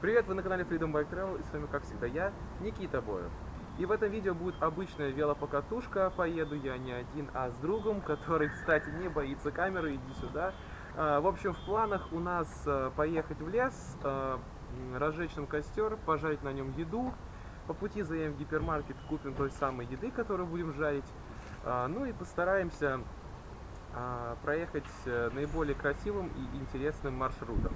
Привет, вы на канале Freedom Bike Travel, и с вами, как всегда, я, Никита Боев. И в этом видео будет обычная велопокатушка. Поеду я не один, а с другом, который, кстати, не боится камеры. Иди сюда. В общем, в планах у нас поехать в лес, разжечь нам костер, пожарить на нем еду. По пути заедем в гипермаркет, купим той самой еды, которую будем жарить. Ну и постараемся проехать наиболее красивым и интересным маршрутом.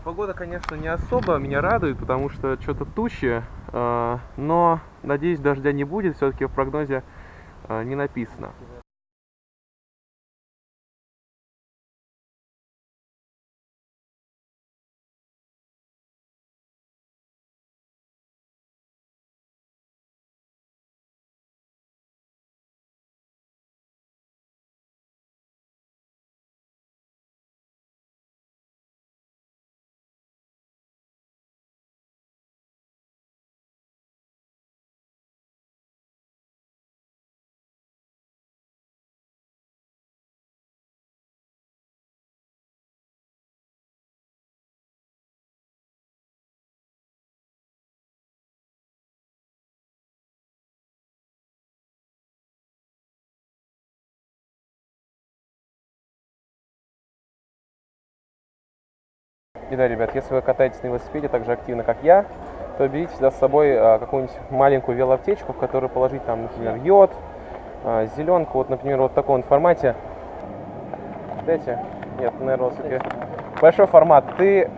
Погода, конечно, не особо меня радует, потому что что-то тучи, но, надеюсь, дождя не будет, все-таки в прогнозе не написано. И да, ребят, если вы катаетесь на велосипеде так же активно, как я, то берите всегда с собой какую-нибудь маленькую велоаптечку, в которую положить там, например, йод, зеленку, вот, например, вот в таком формате. Дайте? Нет, наверное, все-таки большой формат. Ты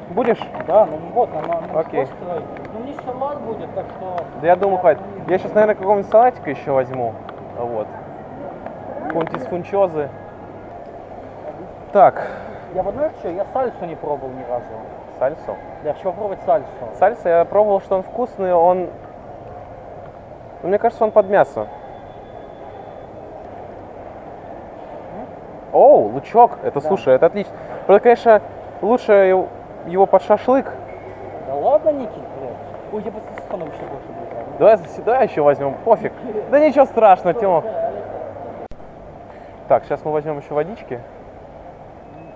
будешь? Да, ну вот, окей. Ну не салат будет, так что... Да я думаю, хватит. Я сейчас, наверное, какого-нибудь салатика еще возьму. Вот. Какой-нибудь из фунчозы. Так. Я вот знаешь что, я сальсу не пробовал ни разу. Сальсу? Я хочу попробовать сальсу. Сальса, я пробовал, что он вкусный, он... Ну, мне кажется, он под мясо. Оу, лучок. Это, да. Слушай, это отлично. Правда, конечно, лучше его под шашлык. Да ладно, Никит, блядь. Ой, я бы с сосоном еще больше буду. Давай сюда еще возьмем, пофиг. Да ничего страшного, Тёма. Так, сейчас мы возьмем еще водички.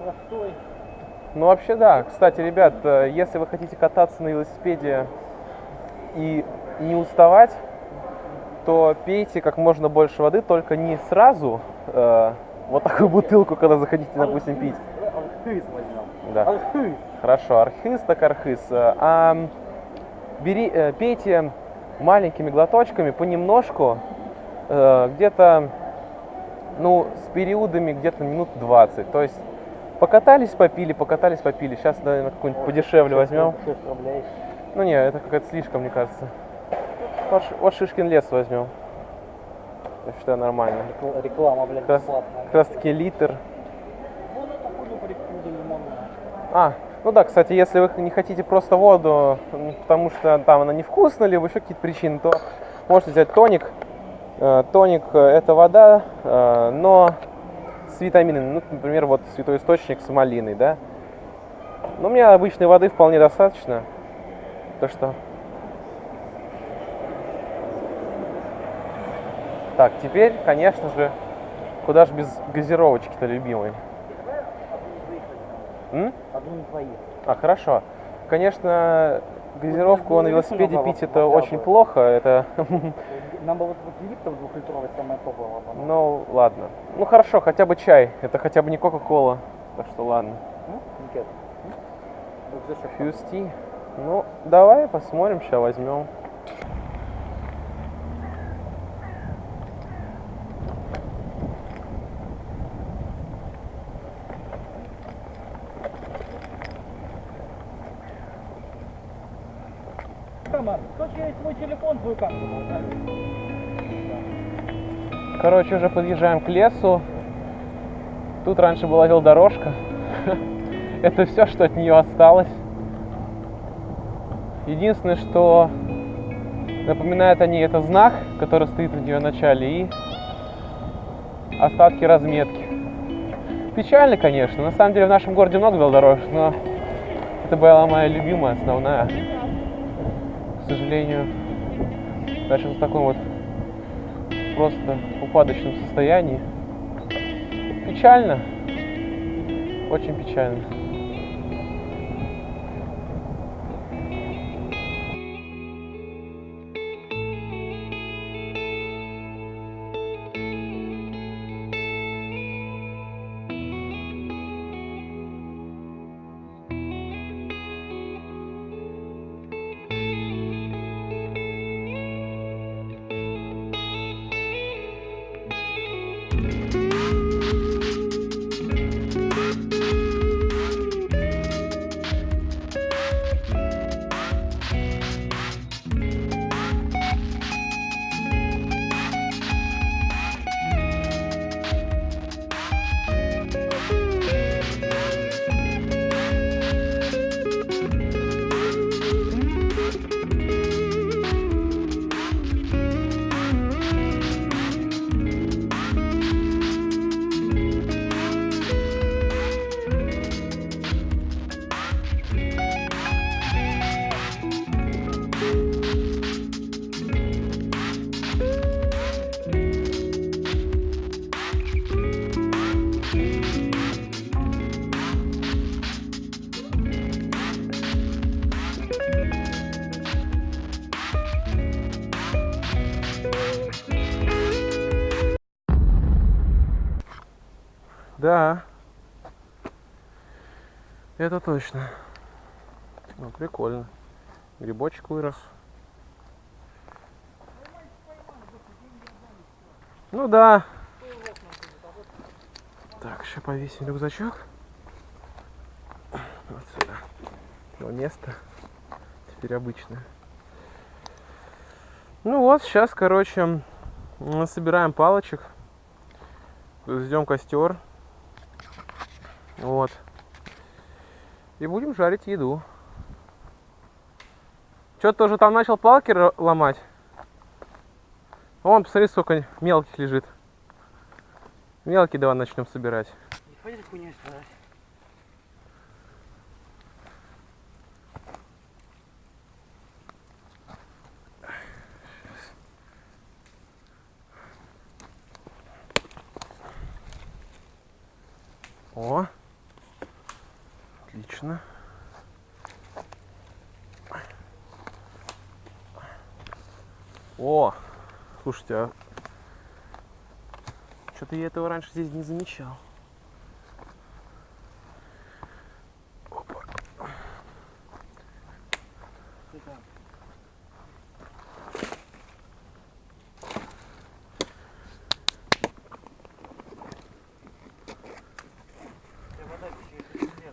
Простой. Ну, вообще, да. Кстати, ребят, если вы хотите кататься на велосипеде и не уставать, то пейте как можно больше воды, только не сразу вот такую бутылку, когда захотите, допустим, пить. Архыз возьмем. Да. Архыз. Хорошо, архыз так архыз. Пейте маленькими глоточками, понемножку, где-то, ну, с периодами где-то минут 20. То есть покатались, попили, покатались, попили. Сейчас, наверное, какую-нибудь подешевле возьмем. 6 рублей. Ну не, это какая-то слишком, мне кажется. Вот Шишкин лес возьмем. Я считаю, нормально. Реклама, блядь, бесплатная. Как раз таки литр. Вон эту хуйню прикрутили лимонную. Ну да, кстати, если вы не хотите просто воду, потому что там она невкусная, либо еще какие-то причины, то можете взять тоник. Тоник это вода, но с витаминами. Ну, например, вот святой источник с малиной, да. Но у меня обычной воды вполне достаточно. Так что... Так, теперь, конечно же, куда же без газировочки-то любимой. Одну не твои. Хорошо. Конечно, газировку на велосипеде пить это очень плохо. Это... Нам бы вот липтов 2-литровый самое топовое. Ну, ладно. Ну, хорошо, хотя бы чай. Это хотя бы не кока-кола. Так что ладно. Фьюсти. Ну, давай посмотрим, сейчас возьмем. Короче, твой телефон, твою камеру. Короче, уже подъезжаем к лесу. Тут раньше была велодорожка. Это все, что от нее осталось. Единственное, что напоминает о ней, это знак, который стоит в ее начале, и остатки разметки. Печально, конечно. На самом деле в нашем городе много велодорожек, но это была моя любимая, основная. К сожалению, даже в таком вот просто упадочном состоянии. Печально. Очень печально. Да. Это точно. Ну, прикольно. Грибочек вырос. Ну да. Так, сейчас повесим рюкзачок. Вот сюда. Но место теперь обычное. Ну вот, сейчас, короче, мы собираем палочек. Ждем костер. Вот. И будем жарить еду. Что, тоже там начал палки ломать? Вон, посмотри, сколько мелких лежит. Мелкие давай начнем собирать. Не хватит хуйней старать. О, отлично. О, слушайте, а что-то я этого раньше здесь не замечал. Опа. Сюда.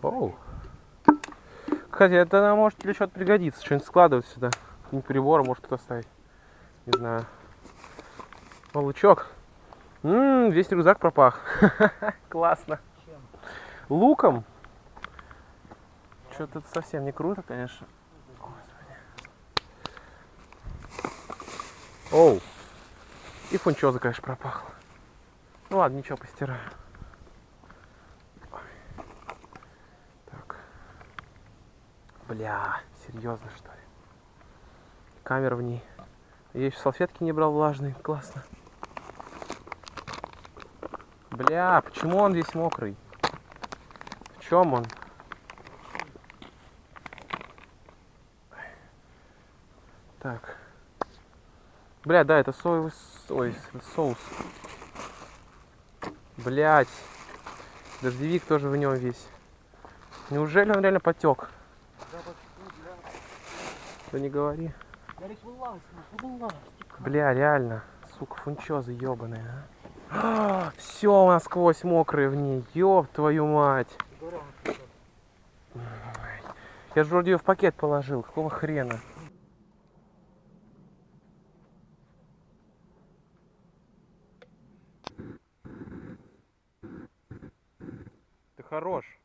Оу. Кстати, это может для чего-то пригодиться. Что-нибудь складывать сюда. Какие-нибудь приборы может кто ставить. Не знаю. О, лучок. Весь рюкзак пропах. Классно. Чем? Луком. Что-то совсем не круто, конечно. Оу. И фунчоза, конечно, пропахло. Ну ладно, ничего, постираю. Так. Бля, серьезно, что ли? Камера в ней. Я еще салфетки не брал влажные. Классно. Бля, почему он весь мокрый? В чем он? Так. Бля, да, это соевый соус. Блять. Дождевик тоже в нем весь. Неужели он реально потек? Да не говори. Ярик, вылазь, вылазь. Бля, реально. Сука, фунчозы ебаные, а. Все у нас сквозь мокрые в ней. Ёб твою мать. Я же вроде ее в пакет положил. Какого хрена? Ты хорош.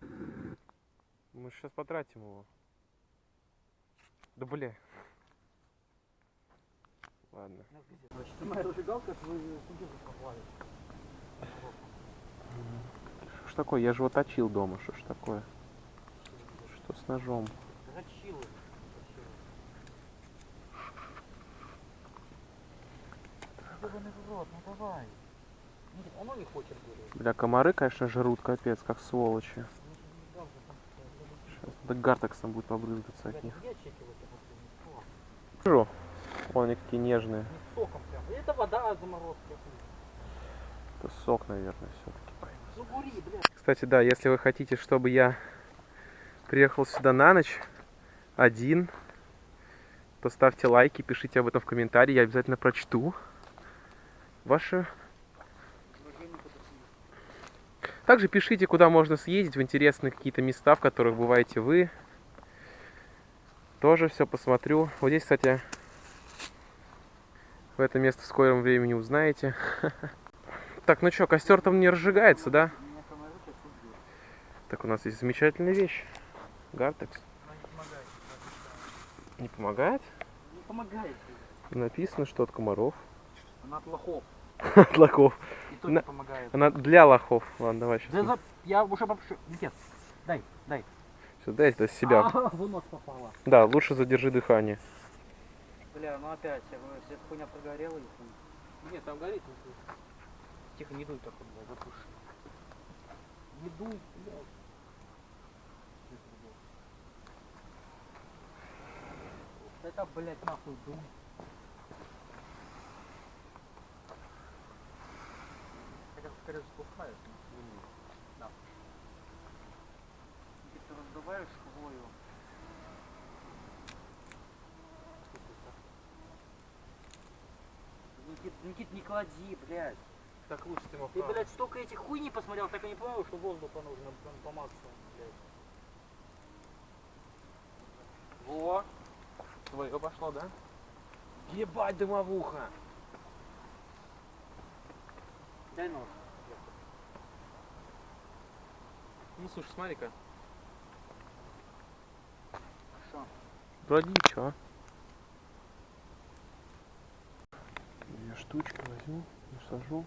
Мы сейчас потратим его. Да бля. Ладно. Моя зажигалка, вы фунчозу поплавили. Что ж такое? Я же его точил дома. Что ж такое? Что с ножом? Зачилы. Ебаный в рот, ну давай. Нет, оно не хочет говорить. Бля, комары, конечно, жрут капец, как сволочи. Сейчас до гартексом будет побрызгаться от них. Вижу. Вон они какие нежные. Не соком прям. Это вода от заморозки. Это сок, наверное, все-таки. Ну бури, блядь. Кстати, да, если вы хотите, чтобы я приехал сюда на ночь один, то ставьте лайки, пишите об этом в комментарии, я обязательно прочту ваши. Также пишите, куда можно съездить, в интересные какие-то места, в которых бываете вы. Тоже все посмотрю. Вот здесь, кстати, в это место в скором времени узнаете. Так, ну что, костер там не разжигается, да? Так, у нас есть замечательная вещь. Гартекс. Не помогает? Не помогает. Написано, что от комаров. Она от лохов. От лохов. И то не помогает. Она для лохов. Ладно, давай сейчас. Да, я уже попрошу. Нет, дай. Все, дай это с себя. В нос попала. Да, лучше задержи дыхание. Бля, ну опять, вся эта хуйня прогорела и хуй. Нет, там горит. Тихо, не дуй так вот, блядь, затуши. Не дуй, блядь. Это, блядь, нахуй дуй. Хотя бы скорее спухает. Да. Добавишь хвою. Никит, не клади, блядь. Так лучше ты мог. Ты, блядь, столько этих хуй не посмотрел, так и не понял, что воздуха нужно по максимуму, блядь. Во! Твое пошло, да? Ебать, дымовуха! Дай нож. Ну слушай, смотри-ка. Что? Вроде ничего. Две штучки возьму, насажу.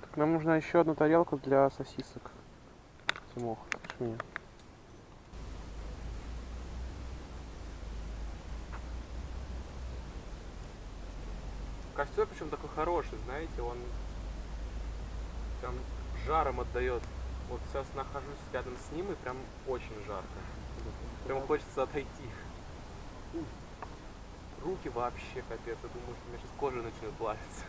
Так, нам нужна еще одну тарелку для сосисок. Тимох, слышь меня. Костер причем такой хороший, знаете, он прям жаром отдает. Вот сейчас нахожусь рядом с ним и прям очень жарко. Прям хочется отойти. Руки вообще капец, я думаю, что у меня сейчас кожа начнет плавиться.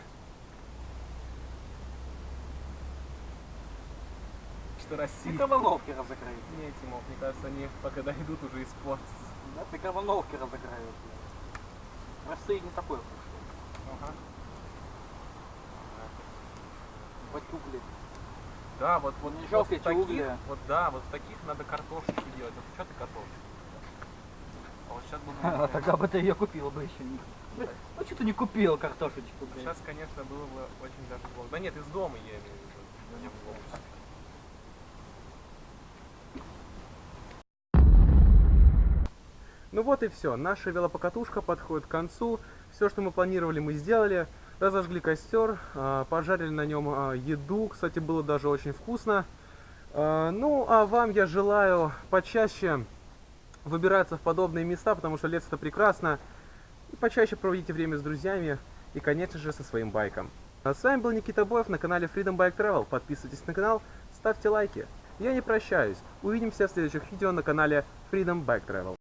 Что Россия? Микроволновки разогреют. Не, Тимох, мне кажется, они пока дойдут уже испортятся. Да, микроволновки разогреют. В России не такое пришло. Ага. Батю, блядь. Да, вот Не жалко в эти таких, угли. вот да, вот в таких надо картошечку делать. Вот что ты картошечку? А вот сейчас бы Тогда бы ты ее купил бы еще не. Ну что ты не купил картошечку, блядь? сейчас, конечно, было бы очень даже плохо. Да нет, из дома я имею в виду. Не в офисе. Ну вот и все. Наша велопокатушка подходит к концу. Все, что мы планировали, мы сделали. Разожгли костер, пожарили на нем еду. Кстати, было даже очень вкусно. Ну, а вам я желаю почаще выбираться в подобные места, потому что лето-то прекрасно. И почаще проводите время с друзьями и, конечно же, со своим байком. А с вами был Никита Боев на канале Freedom Bike Travel. Подписывайтесь на канал, ставьте лайки. Я не прощаюсь. Увидимся в следующих видео на канале Freedom Bike Travel.